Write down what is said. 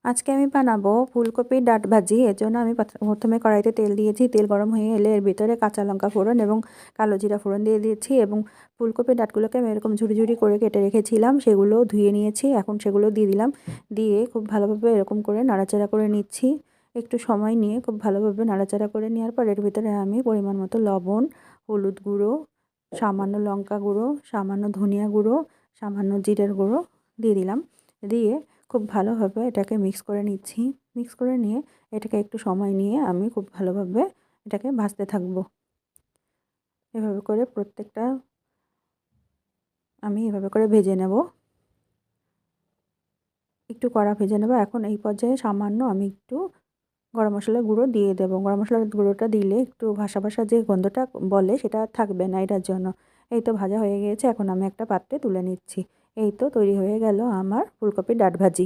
আজকে আমি বানাবো ফুলকপির ডাঁট ভাজি। এর জন্য আমি প্রথমে কড়াইতে তেল দিয়েছি। তেল গরম হয়ে এলে এর ভিতরে কাঁচা লঙ্কা ফোড়ন এবং কালো জিরা ফোড়ন দিয়ে দিয়েছি এবং ফুলকপির ডাঁটগুলোকে আমি এরকম ঝুড়ি ঝুড়ি করে কেটে রেখেছিলাম, সেগুলো ধুয়ে নিয়েছি। এখন সেগুলো দিয়ে দিলাম। দিয়ে খুব ভালোভাবে এরকম করে নাড়াচাড়া করে নিচ্ছি। একটু সময় নিয়ে খুব ভালোভাবে নাড়াচাড়া করে নেওয়ার পর এর ভিতরে আমি পরিমাণ মতো লবণ, হলুদ গুঁড়ো, সামান্য লঙ্কা গুঁড়ো, সামান্য ধনিয়া গুঁড়ো, সামান্য জিরের গুঁড়ো দিয়ে দিলাম। দিয়ে খুব ভালোভাবে এটাকে মিক্স করে নিচ্ছি। মিক্স করে নিয়ে এটাকে একটু সময় নিয়ে আমি খুব ভালোভাবে এটাকে ভাজতে থাকবো। এভাবে করে প্রত্যেকটা আমি এভাবে করে ভেজে নেব। একটু কড়া ভেজে নেব। এখন এই পর্যায়ে সামান্য আমি একটু গরম মশলার গুঁড়ো দিয়ে দেবো। গরম মশলার গুঁড়োটা দিলে একটু ভাসা ভাসা যে গন্ধটা বলে সেটা থাকবে না এটার জন্য। এই তো ভাজা হয়ে গিয়েছে। এখন আমি একটা পাত্রে তুলে নিচ্ছি। এই তো তৈরি হয়ে গেল আমার ফুলকপির ডাঁট ভাজি।